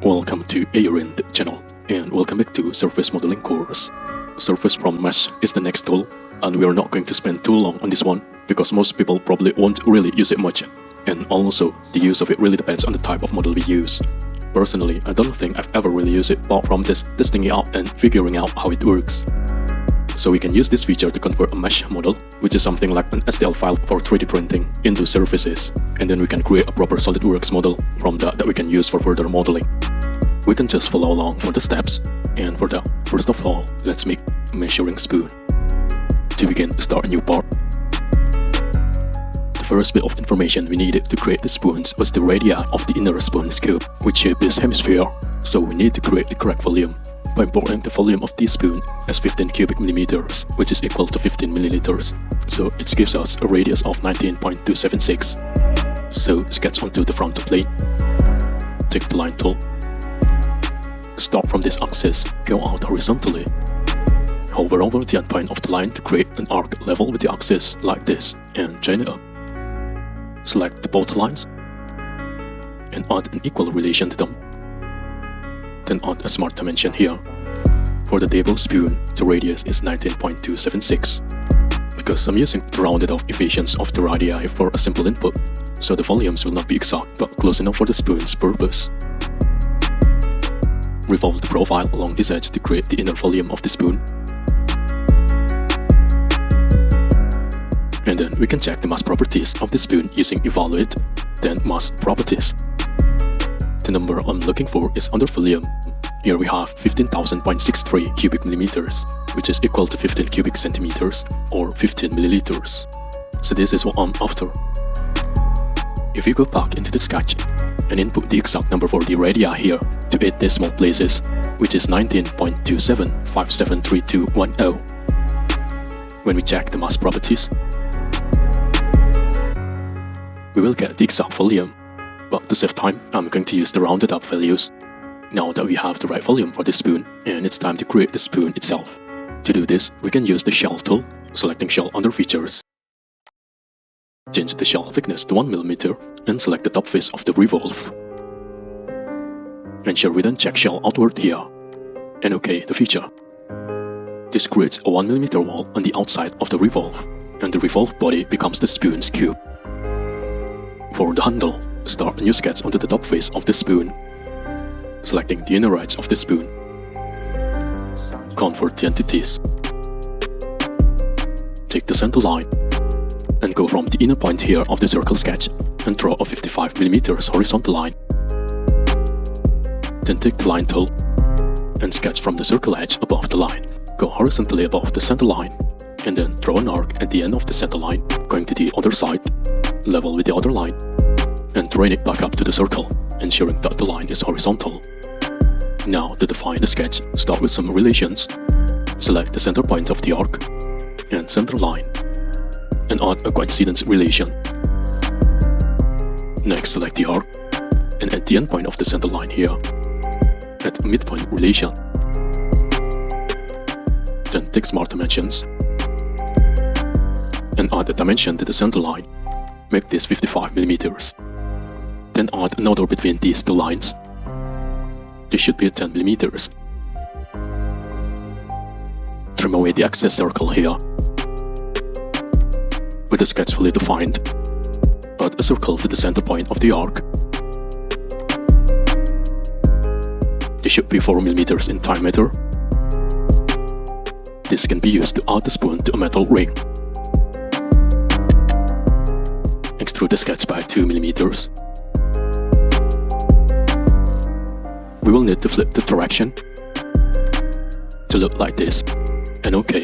Welcome to AER Int channel, and welcome back to Surface Modeling course. Surface from Mesh is the next tool, and we are not going to spend too long on this one because most people probably won't really use it much, and also the use of it really depends on the type of model we use. Personally, I don't think I've ever really used it apart from just testing it out and figuring out how it works. So we can use this feature to convert a mesh model, which is something like an STL file for 3D printing, into surfaces, and then we can create a proper Solidworks model from that we can use for further modeling. We can just follow along for the steps, and for that, first of all, let's make a measuring spoon. To begin, start a new part. The first bit of information we needed to create the spoons was the radii of the inner spoon scoop, which shape this hemisphere, so we need to create the correct volume by importing the volume of this spoon as 15 cubic millimeters, which is equal to 15 milliliters. So it gives us a radius of 19.276. So sketch onto the frontal plane. Take the line tool. Start from this axis, go out horizontally. Hover over the endpoint of the line to create an arc level with the axis like this, and join it up. Select both lines and add an equal relation to them. Then add a smart dimension here. For the table spoon, the radius is 19.276. Because I'm using the rounded off equations of the radii for a simple input, so the volumes will not be exact but close enough for the spoon's purpose. Revolve the profile along this edge to create the inner volume of the spoon. And then we can check the mass properties of the spoon using evaluate, then mass properties. The number I'm looking for is under volume. Here we have 15,000.63 cubic millimeters, which is equal to 15 cubic centimeters or 15 milliliters. So this is what I'm after. If you go back into the sketch and input the exact number for the radii here to 8 decimal places, which is 19.27573210. When we check the mass properties, we will get the exact volume. But to save time, I'm going to use the rounded up values. Now that we have the right volume for the spoon, and it's time to create the spoon itself. To do this, we can use the shell tool, selecting shell under features. Change the shell thickness to 1 mm and select the top face of the revolve. Ensure we then check shell outward here, and OK the feature. This creates a 1 mm wall on the outside of the revolve, and the revolve body becomes the spoon's cube. For the handle, start a new sketch onto the top face of the spoon, selecting the inner edge of the spoon. Convert the entities. Take the center line and go from the inner point here of the circle sketch and draw a 55 mm horizontal line. Then take the line tool and sketch from the circle edge above the line. Go horizontally above the center line and then draw an arc at the end of the center line, going to the other side, level with the other line, and train it back up to the circle, ensuring that the line is horizontal. Now to define the sketch, start with some relations. Select the center point of the arc and center line, and add a coincidence relation. Next, select the arc, and at the end point of the center line here, add a midpoint relation. Then take smart dimensions, and add a dimension to the center line. Make this 55 mm. Then add another between these two lines. This should be 10 mm. Trim away the excess circle here. With the sketch fully defined, add a circle to the center point of the arc. This should be 4 mm in diameter. This can be used to add the spoon to a metal ring. Extrude the sketch by 2 mm. We will need to flip the direction to look like this, and OK.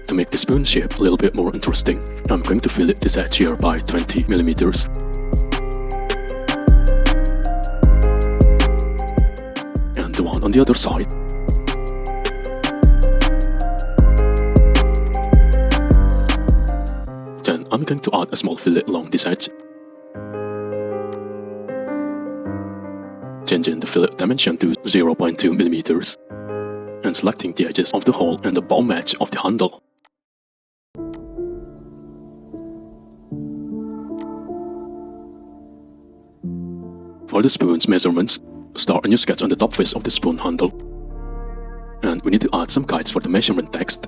To make the spoon shape a little bit more interesting, I'm going to fillet this edge here by 20 mm. And the one on the other side. Then I'm going to add a small fillet along this edge. Changing the fillet dimension to 0.2 mm and selecting the edges of the hole and the bottom edge of the handle. For the spoon's measurements, start a new sketch on the top face of the spoon handle. And we need to add some guides for the measurement text.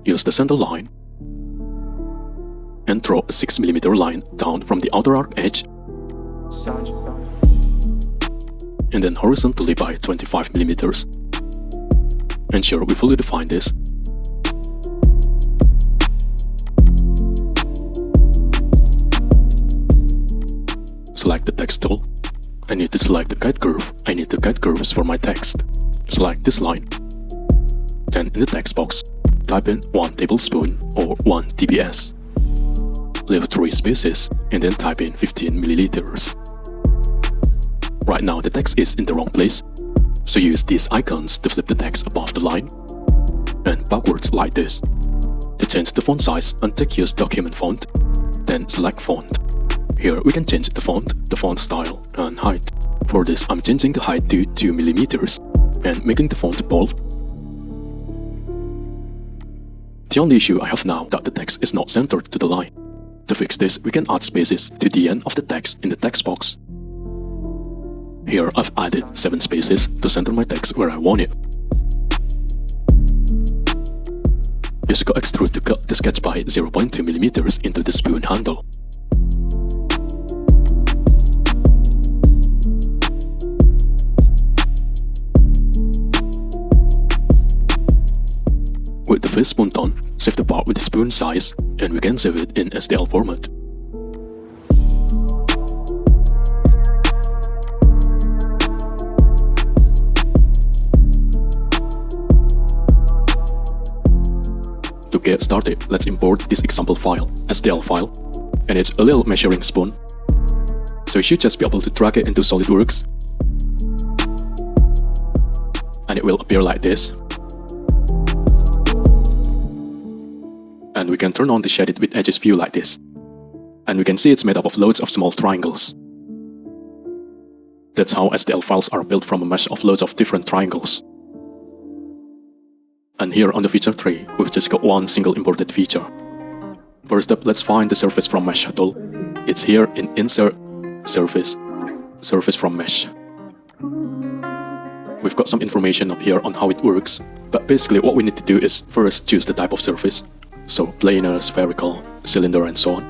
Use the center line and draw a 6mm line down from the outer arc edge and then horizontally by 25mm. Ensure we fully define this. Select the text tool. I need to select the guide curve. I need to guide curves for my text. Select this line. Then in the text box, type in 1 tablespoon or 1 TBS. Leave 3 spaces and then type in 15 milliliters. Right now the text is in the wrong place, so use these icons to flip the text above the line and backwards like this. To change the font size, untick Use Document Font, then select Font. Here we can change the font style, and height. For this I'm changing the height to 2mm and making the font bold. The only issue I have now that the text is not centered to the line. To fix this, we can add spaces to the end of the text in the text box. Here I've added 7 spaces to center my text where I want it. Use Cut Extrude to cut the sketch by 0.2mm into the spoon handle. With the face spoon done, save the part with the spoon size and we can save it in STL format. To get started, let's import this example file, STL file, and it's a little measuring spoon. So you should just be able to drag it into Solidworks and it will appear like this. And we can turn on the Shaded with Edges view like this. And we can see it's made up of loads of small triangles. That's how STL files are built from a mesh of loads of different triangles. And here on the feature tree, we've just got one single imported feature. First up, let's find the Surface from Mesh tool. It's here in Insert, Surface, Surface from Mesh. We've got some information up here on how it works, but basically what we need to do is first choose the type of surface. So planar, spherical, cylinder and so on.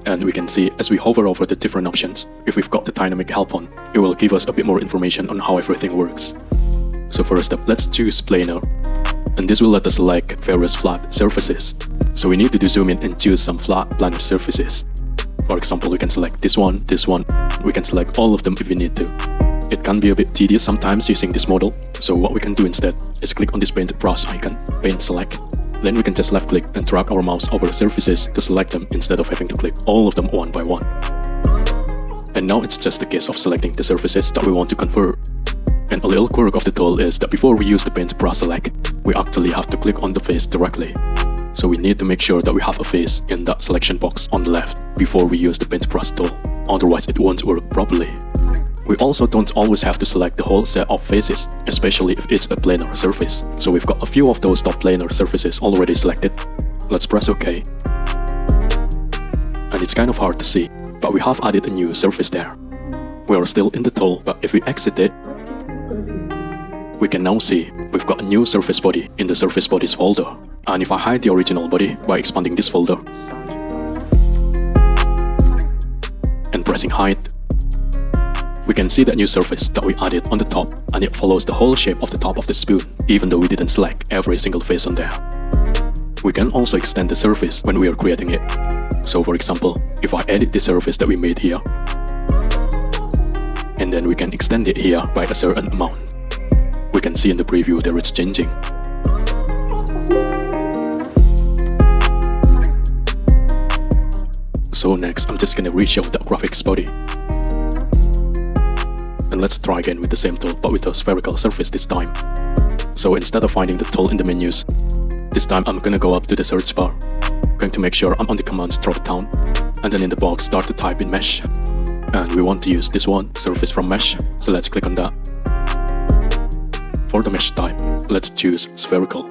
And we can see as we hover over the different options, if we've got the dynamic help on, it will give us a bit more information on how everything works. So first up, let's choose planar. And this will let us select various flat surfaces. So we need to zoom in and choose some flat planar surfaces. For example, we can select this one. We can select all of them if we need to. It can be a bit tedious sometimes using this model. So what we can do instead is click on this paint brush icon, paint select. Then we can just left click and drag our mouse over the surfaces to select them instead of having to click all of them one by one. And now it's just a case of selecting the surfaces that we want to convert. And a little quirk of the tool is that before we use the paint brush select, we actually have to click on the face directly. So we need to make sure that we have a face in that selection box on the left before we use the paint brush tool, otherwise it won't work properly. We also don't always have to select the whole set of faces, especially if it's a planar surface. So we've got a few of those top planar surfaces already selected. Let's press OK. And it's kind of hard to see, but we have added a new surface there. We are still in the tool, but if we exit it, we can now see we've got a new surface body in the surface bodies folder. And if I hide the original body by expanding this folder and pressing hide, we can see that new surface that we added on the top, and it follows the whole shape of the top of the spoon, even though we didn't select every single face on there. We can also extend the surface when we are creating it. So for example, if I edit the surface that we made here, and then we can extend it here by a certain amount, we can see in the preview that it's changing. So next, I'm just gonna reshow the graphics body. And let's try again with the same tool, but with a spherical surface this time. So instead of finding the tool in the menus, this time I'm gonna go up to the search bar. Going to make sure I'm on the commands drop down, and then in the box start to type in mesh. And we want to use this one, surface from mesh, so let's click on that. For the mesh type, let's choose spherical.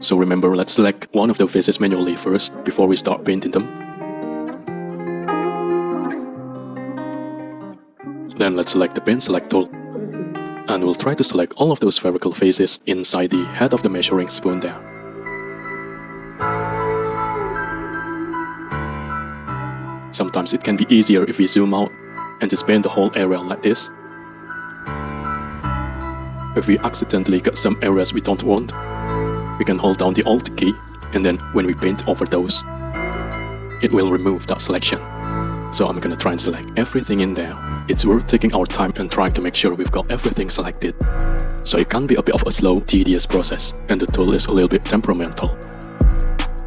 So remember, let's select one of the faces manually first before we start painting them. Then let's select the pen select tool. And we'll try to select all of those spherical faces inside the head of the measuring spoon there. Sometimes it can be easier if we zoom out and just paint the whole area like this. If we accidentally got some areas we don't want, we can hold down the Alt key, and then when we paint over those, it will remove that selection. So I'm gonna try and select everything in there. It's worth taking our time and trying to make sure we've got everything selected. So it can be a bit of a slow, tedious process, and the tool is a little bit temperamental.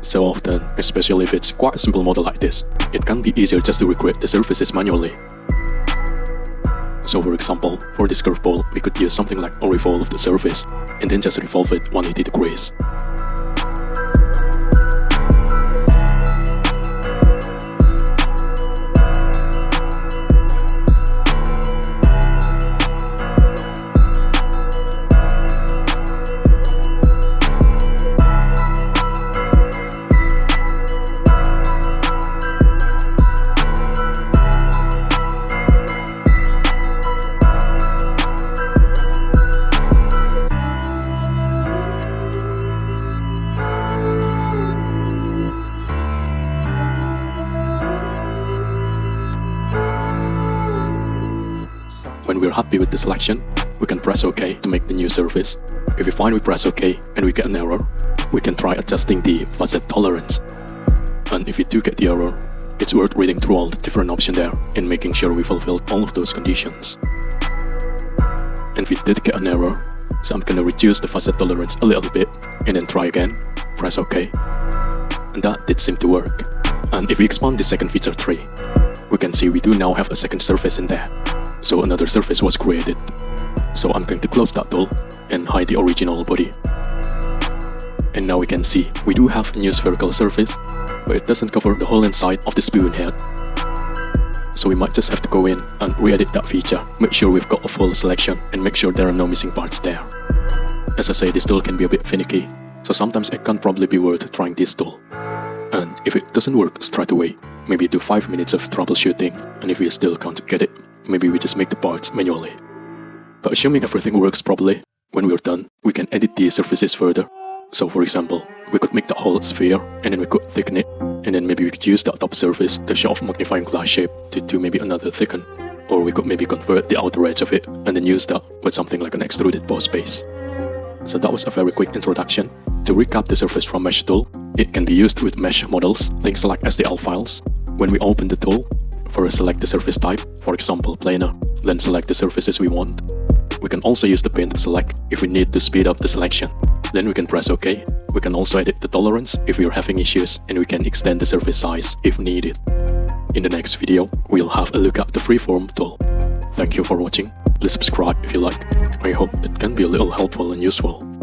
So often, especially if it's quite a simple model like this, it can be easier just to recreate the surfaces manually. So for example, for this curveball, we could use something like a revolve of the surface, and then just revolve it 180 degrees. When we're happy with the selection, we can press OK to make the new surface. If we find we press OK and we get an error, we can try adjusting the facet tolerance. And if we do get the error, it's worth reading through all the different options there and making sure we fulfilled all of those conditions. And we did get an error, so I'm gonna reduce the facet tolerance a little bit and then try again, press OK. And that did seem to work. And if we expand the second feature tree, we can see we do now have a second surface in there. So another surface was created. So I'm going to close that tool and hide the original body. And now we can see we do have a new spherical surface, but it doesn't cover the whole inside of the spoon head. So we might just have to go in and re-edit that feature, make sure we've got a full selection and make sure there are no missing parts there. As I say, this tool can be a bit finicky, so sometimes it can probably be worth trying this tool. And if it doesn't work straight away, maybe do 5 minutes of troubleshooting, and if we still can't get it, maybe we just make the parts manually. But assuming everything works properly, when we're done, we can edit the surfaces further. So for example, we could make the whole sphere, and then we could thicken it, and then maybe we could use that top surface to show off magnifying glass shape to maybe another thicken. Or we could maybe convert the outer edge of it, and then use that with something like an extruded boss base. So that was a very quick introduction. To recap the surface from Mesh tool, it can be used with mesh models, things like STL files. When we open the tool, first select the surface type, for example planar, then select the surfaces we want. We can also use the pen to select if we need to speed up the selection. Then we can press OK. We can also edit the tolerance if we are having issues, and we can extend the surface size if needed. In the next video, we'll have a look at the freeform tool. Thank you for watching. Please subscribe if you like. I hope it can be a little helpful and useful.